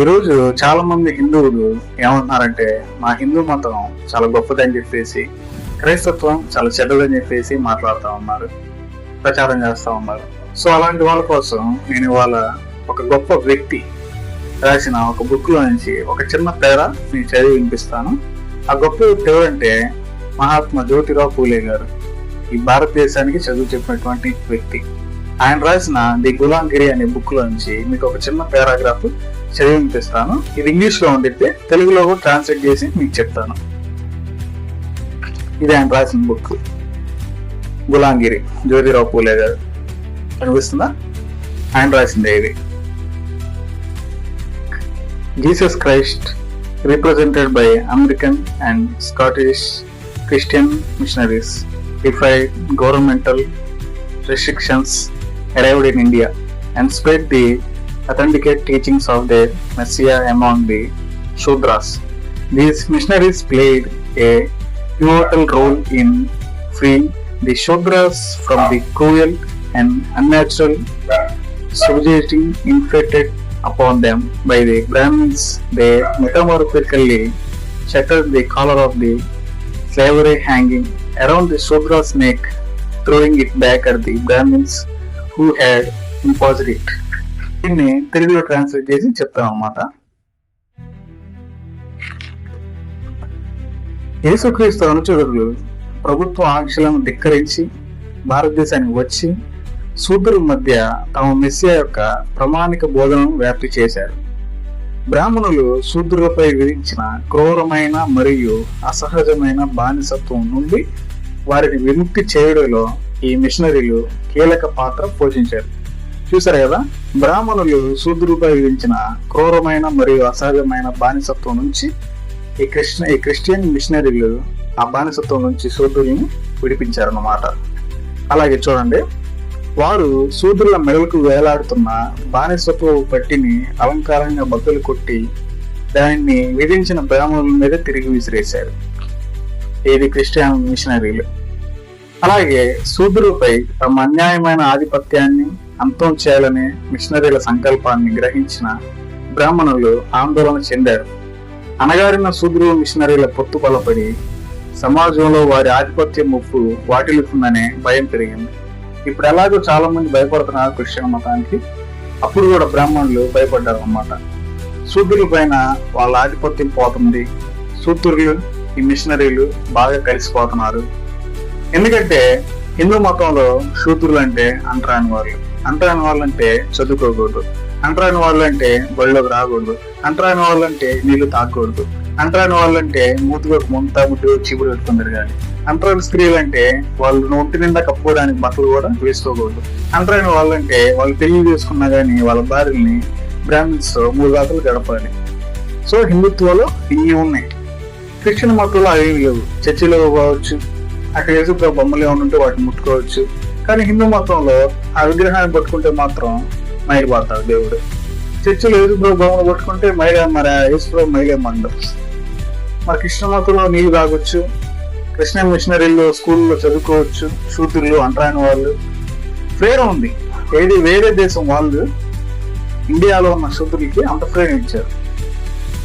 ఈరోజు చాలా మంది హిందువులు ఏమంటున్నారంటే మా హిందూ మతం చాలా గొప్పదని చెప్పేసి, క్రైస్తత్వం చాలా చెడ్డదని చెప్పేసి మాట్లాడుతూ ఉన్నారు, ప్రచారం చేస్తూ ఉన్నారు. సో అలాంటి వాళ్ళ కోసం నేను ఇవాళ ఒక గొప్ప వ్యక్తి రాసిన ఒక బుక్ లో నుంచి ఒక చిన్న పేర నేను చదివి వినిపిస్తాను. ఆ గొప్ప వ్యక్తి ఎవరంటే మహాత్మా జ్యోతిరావు పూలే గారు. ఈ భారతదేశానికి చదువు చెప్పినటువంటి వ్యక్తి. ఆయన రాసిన ది గులాంగిరి అనే బుక్ లో నుంచి మీకు ఒక చిన్న పారాగ్రాఫ్ చదివి వినిపిస్తాను. ఇది ఇంగ్లీష్ లో ఉండితే తెలుగులో కూడా ట్రాన్స్లేట్ చేసి మీకు చెప్తాను. ఇది ఆయన రాసిన బుక్ గులాంగిరి, జ్యోతిరావు పూలే గారు. కనిపిస్తుందా? ఆయన రాసిందే ఇది. Jesus Christ, represented by American and Scottish Christian missionaries, defied governmental restrictions, arrived in India, and spread the authentic teachings of their Messiah among the Shudras. These missionaries played a pivotal role in freeing the Shudras from the cruel and unnatural subjugation inflicted upon them by the Brahmins. They metamorphically shattered the collar of the slavery hanging around the Shudra's neck, throwing it back at the Brahmins who had imposed it. దీన్ని తెలుగులో translate చేసి చెప్తాం అన్నమాట. యేసుక్రీస్తు అనుచరులు ప్రభుత్వ ఆంక్షలను ధిక్కరించి భారతదేశానికి వచ్చి శూద్రుల మధ్య తమ మెస్సియా యొక్క ప్రామాణిక బోధనను వ్యాప్తి చేశారు. బ్రాహ్మణులు శూద్రులపై విధించిన క్రూరమైన మరియు అసహజమైన బానిసత్వం నుండి వారిని విముక్తి చేయడంలో ఈ మిషనరీలు కీలక పాత్ర పోషించారు. చూసారు కదా, బ్రాహ్మణులు శూద్రులపై విధించిన క్రూరమైన మరియు అసహజమైన బానిసత్వం నుంచి ఈ క్రిస్టియన్ మిషనరీలు ఆ బానిసత్వం నుంచి శూద్రులను విడిపించారన్నమాట. అలాగే చూడండి, వారు శూద్రుల మెడలకు వేలాడుతున్న బానిసత్వ పట్టిని అలంకారంగా బద్దలు కొట్టి దానిని విధించిన బ్రాహ్మణుల మీద తిరిగి విసిరేశారు. ఇది క్రిస్టియన్ మిషనరీలు. అలాగే శూద్రులపై తమ అన్యాయమైన ఆధిపత్యాన్ని అంతం చేయాలనే మిషనరీల సంకల్పాన్ని గ్రహించిన బ్రాహ్మణులు ఆందోళన చెందారు. అణగారిన శూద్రుల మిషనరీల పొత్తు బలపడి సమాజంలో వారి ఆధిపత్య ముప్పు వాటిల్లుతుందనే భయం పెరిగింది. ఇప్పుడు ఎలాగో చాలా మంది భయపడుతున్నారు క్రిస్టియన్ మతానికి, అప్పుడు కూడా బ్రాహ్మణులు భయపడ్డారు అన్నమాట. శూద్రుల పైన వాళ్ళ ఆధిపత్యం పోతుంది, శూద్రులు ఈ మిషనరీలు బాగా కలిసిపోతున్నారు. ఎందుకంటే హిందూ మతంలో శూద్రులు అంటే అంటరాని వాళ్ళు, అంటరాని వాళ్ళు అంటే చదువుకోకూడదు, అంటరాని వాళ్ళు అంటే బళ్ళలోకి రాకూడదు, అంటరాని వాళ్ళు అంటే నీళ్లు తాగకూడదు, అంటరాని వాళ్ళు అంటే మూతిలోకి ముంత ముట్టు చీపురు పెట్టుకుని తిరగాలి, అంటరాని స్త్రీలు అంటే వాళ్ళు ఒంటి నిండా కప్పుకోవడానికి బట్టలు కూడా వేసుకోకూడదు, అంటరాని వాళ్ళంటే వాళ్ళు పెళ్లి చేసుకున్నా కానీ వాళ్ళ భార్యల్ని బ్రాహ్మిన్స్ 3 రాత్రులు గడపాలి. సో హిందుత్వంలో ఇవి ఉన్నాయి. క్రిస్టియన్ మతంలో అవి లేవు. చర్చిలో కావచ్చు, అక్కడ యేసుప్రభు బొమ్మలు ఏమైనా ఉంటే వాటిని ముట్టుకోవచ్చు. కానీ హిందూ మతంలో ఆ విగ్రహాన్ని పట్టుకుంటే మాత్రం మైలు పడతాడు దేవుడు. చర్చిలో యేసుప్రభు బొమ్మలు పట్టుకుంటే మరి యేసుప్రభు మైలే మండవు. మరి క్రిస్టియన్ మతంలో నీళ్ళు తాగొచ్చు, క్రిస్టియన్ మిషనరీలు స్కూల్లో చదువుకోవచ్చు, శూద్రులు అంటరాని వాళ్ళు ఫ్రీడమ్ ఉంది. ఏది వేరే దేశం వాళ్ళు ఇండియాలో ఉన్న శూద్రులకి అంత ఫ్రీడమ్ ఇచ్చారు.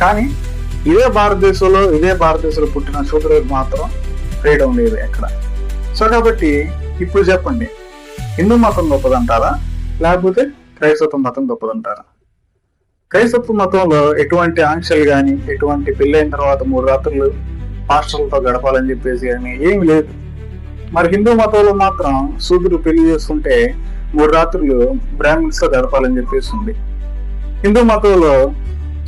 కానీ ఇదే భారతదేశంలో పుట్టిన శూద్రులకు మాత్రం ఫ్రీడమ్ లేదు ఎక్కడ. సో కాబట్టి ఇప్పుడు చెప్పండి, హిందూ మతం గొప్పదంటారా లేకపోతే క్రైస్తవ మతం గొప్పదంటారా? క్రైస్తవ మతంలో ఎటువంటి ఆంక్షలు కానీ, ఎటువంటి పెళ్ళైన తర్వాత 3 రాత్రులు పాస్టర్లతో గడపాలని చెప్పేసి కానీ ఏమి లేదు. మరి హిందూ మతంలో మాత్రం శూద్రులు పెళ్లి చేసుకుంటే 3 రాత్రులు బ్రాహ్మిన్స్ తో గడపాలని చెప్పేసి ఉంది. హిందూ మతంలో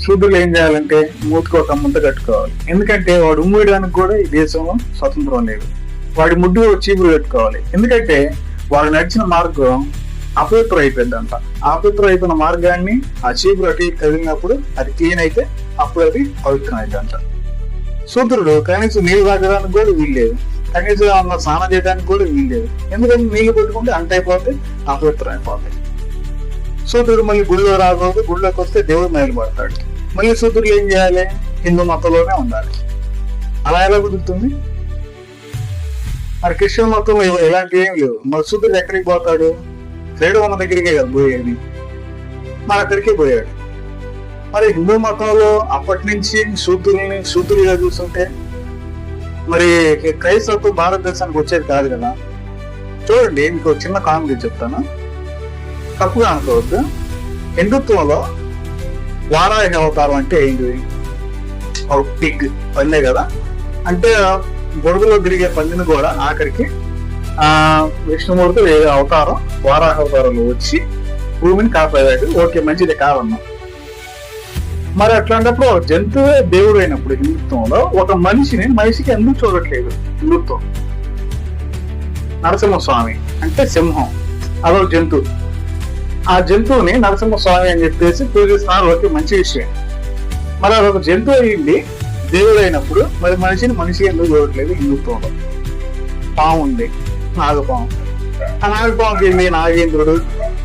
శూద్రులు ఏం చేయాలంటే మూతికి ఒక ముద్ద కట్టుకోవాలి. ఎందుకంటే వాడు ఉమ్మేయడానికి కూడా ఈ దేశంలో స్వతంత్రం లేదు. వాడి ముడ్డు చీపురు కట్టుకోవాలి. ఎందుకంటే వాడు నడిచిన మార్గం అపవిత్రం అయిపోద్దంట. అపవిత్రం అయిపోయిన మార్గాన్ని ఆ చీపురు అటు కదిలినప్పుడు అది క్లీన్ అయితే అప్పుడు అది పవిత్రం అయిద్దంట. శూద్రుడు కనీసం నీళ్ళు తాగడానికి కూడా వీల్లేదు, కనీసం ఏమన్నా స్నానం చేయడానికి కూడా వీల్లేదు. ఎందుకంటే నీళ్ళు పెట్టుకుంటే అంట అయిపోతే అపవిత్రం అయిపోతాయి. శూద్రుడు మళ్ళీ గుడిలో రాకూడదు, గుడిలోకి వస్తే దేవుడు మైలుపడతాడు. మళ్ళీ శూద్రులు ఏం చేయాలి? హిందూ మతంలోనే ఉండాలి. అలా ఎలా కుదురుతుంది? మరి క్రిస్టియన్ మతంలో ఇలాంటివి ఏం లేవు. మరి శూద్రుడు ఎక్కడికి పోతాడు? ఫ్రీడమ్ ఉన్న దగ్గరికే కదా పోయేది. మరి అక్కడికే పోయాడు. మరి హిందూ మతంలో అప్పటి నుంచి శూద్రులుగా చూస్తుంటే మరి క్రైస్తవత్వం భారతదేశానికి వచ్చేది కాదు కదా. చూడండి, మీకు చిన్న కామెడీ చెప్తాను, తప్పుగా అనుకోవద్దు. హిందుత్వంలో వారాహి అవతారం అంటే ఏంటి? ఒక పిగ్, పందే కదా. అంటే బురదలో తిరిగే పందిని కూడా ఆఖరికి విష్ణుమూర్తి అవతారం వారాహ అవతారంలో వచ్చి భూమిని కాపాడాడు. ఓకే, మంచిది కాదన్నా. మరి అట్లాంటప్పుడు ఒక జంతువే దేవుడు అయినప్పుడు హిందుత్వంలో ఒక మనిషికి ఎందుకు చూడట్లేదు హిందుత్వం? నరసింహస్వామి అంటే సింహం, అదొక జంతువు. ఆ జంతువుని నరసింహస్వామి అని చెప్పేసి పూజిస్తున్నారు. ఓకే, మంచి విషయం. మరి అదొక జంతువు అయ్యింది దేవుడు అయినప్పుడు మరి మనిషి ఎందుకు చూడట్లేదు హిందుత్వంలో? పాము ఉంది, నాగపాము. ఆ నాగపాముకి ఏంది? నాగేంద్రుడు,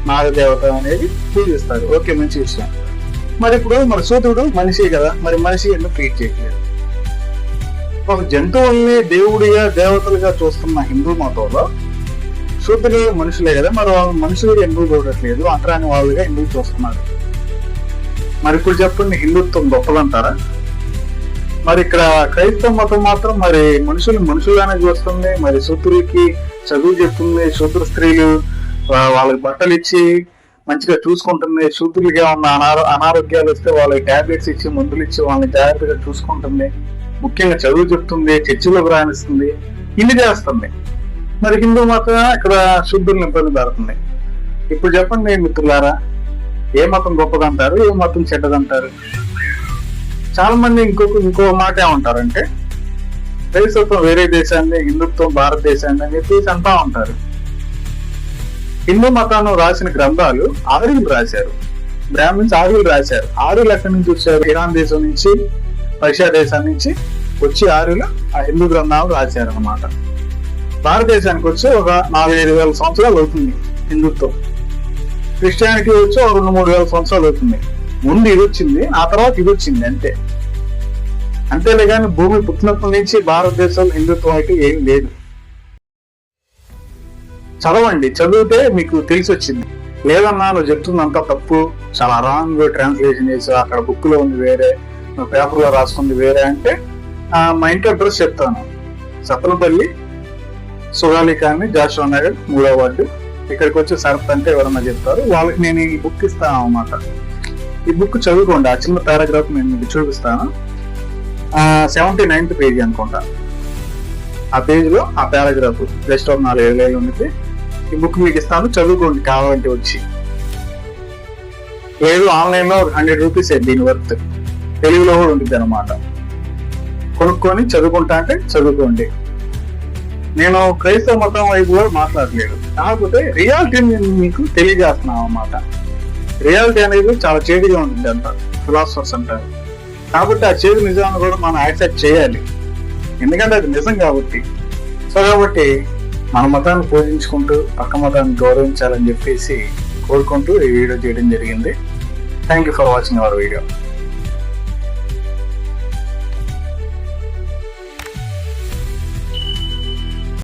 నాగదేవత అనేది పూజిస్తారు. ఓకే, మంచి విషయం. మరి ఇప్పుడు మన సూర్యుడు మనిషి కదా, మరి మనిషి ఎందుకు ట్రీట్ చేయట్లేదు? ఒక జంతువుల్ని దేవుడిగా దేవతలుగా చూస్తున్న హిందూ మతంలో శూద్రులు మనుషులే కదా, మరి మనుషులు ఎందుకు చూడట్లేదు? అంటరాని వాళ్ళుగా ఎందుకు చూస్తున్నారు? మరి ఇప్పుడు చెప్పండి, హిందుత్వం గొప్పదంటారా? మరి ఇక్కడ క్రైస్తవ మతం మాత్రం మరి మనుషులుగానే చూస్తుంది. మరి శూద్రులకి చదువు చెప్తుంది, శూద్ర స్త్రీలు వాళ్ళకి బట్టలు ఇచ్చి మంచిగా చూసుకుంటుంది, శూద్రులకి ఉన్న అనారోగ్యాలు వస్తే వాళ్ళకి టాబ్లెట్స్ ఇచ్చి మందులు ఇచ్చి వాళ్ళని జాగ్రత్తగా చూసుకుంటుంది, ముఖ్యంగా చదువు చెప్తుంది, చర్చిలోకి రాణిస్తుంది, ఇన్ని చేస్తుంది. మరి హిందూ మతం ఇక్కడ శూద్రులను ఇబ్బంది పెడుతుంది. ఇప్పుడు చెప్పండి మిత్రులారా, ఏ మతం గొప్పదంటారు, ఏ మతం చెడ్డదంటారు? చాలా మంది ఇంకో మాట ఏమంటారంటే క్రైస్తవం వేరే దేశాన్ని, హిందుత్వం భారతదేశాన్ని అని చెప్పేసి అంటా ఉంటారు. హిందూ మతాన్ని రాసిన గ్రంథాలు ఆర్యులు రాశారు, బ్రాహ్మిన్స్ ఆర్యులు రాశారు. ఆర్యులు ఎక్కడి నుంచి వచ్చారు? ఇరాన్ దేశం నుంచి, రష్యా దేశం నుంచి వచ్చి ఆర్యులు ఆ హిందూ గ్రంథాలు రాశారు అన్నమాట. భారతదేశానికి వచ్చి ఒక 4-5 వేల సంవత్సరాలు అవుతుంది హిందుత్వం. క్రిస్టియానిటీ వచ్చి ఒక 2-3 వేల సంవత్సరాలు అవుతుంది. ముందు ఇది వచ్చింది, ఆ తర్వాత ఇది వచ్చింది, అంతేలే కానీ భూమి పుట్టినప్పటి నుంచి భారతదేశంలో హిందుత్వం అయితే ఏం లేదు. చదవండి, చదివితే మీకు తెలిసి వచ్చింది. లేదన్నా నువ్వు చెప్తుందంతా తప్పు, చాలా రాంగ్ ట్రాన్స్లేషన్ చేసి అక్కడ బుక్ లో ఉంది వేరే, నువ్వు పేపర్ లో రాసుకుంది వేరే అంటే మా ఇంటి అడ్రస్ చెప్తాను. సత్తనపల్లి, సుగాలి కాలనీ, జాషువా నగర్, 3వ వార్డు. ఇక్కడికి వచ్చి సరత్ అంటే ఎవరన్నా చెప్తారు, వాళ్ళకి నేను ఈ బుక్ ఇస్తాను అన్నమాట. ఈ బుక్ చదువుకోండి, ఆ చిన్న పారాగ్రాఫ్ నేను మీకు చూపిస్తాను. 79th పేజీ అనుకుంటా. ఆ పేజ్ లో ఆ పారాగ్రాఫ్ జస్ట్ ఒక 4 ఏళ్ళు ఉంది. ఈ బుక్ మీకు ఇస్తాను, చదువుకోండి కావాలంటే వచ్చి. లేదు ఆన్లైన్ లో 100 రూపీస్ దీని వర్త్, తెలుగులో కూడా ఉంటుంది అనమాట. కొనుక్కొని చదువుకుంటా అంటే చదువుకోండి. నేను క్రైస్తవ మతం వైపు కూడా మాట్లాడలేదు, కాకపోతే రియాలిటీని నేను మీకు తెలియజేస్తున్నాను అన్నమాట. రియాలిటీ అనేది చాలా చేదుగా ఉంటుంది అంటారు ఫిలాసఫర్స్ అంటారు. కాబట్టి ఆ చేదు నిజాన్ని కూడా మనం యాక్సెప్ట్ చేయాలి, ఎందుకంటే అది నిజం కాబట్టి. సో కాబట్టి మన మతాన్ని పూజించుకుంటూ పక్క మతాన్ని గౌరవించాలని చెప్పేసి కోరుకుంటూ ఈ వీడియో చేయడం జరిగింది. Thank you for watching our video.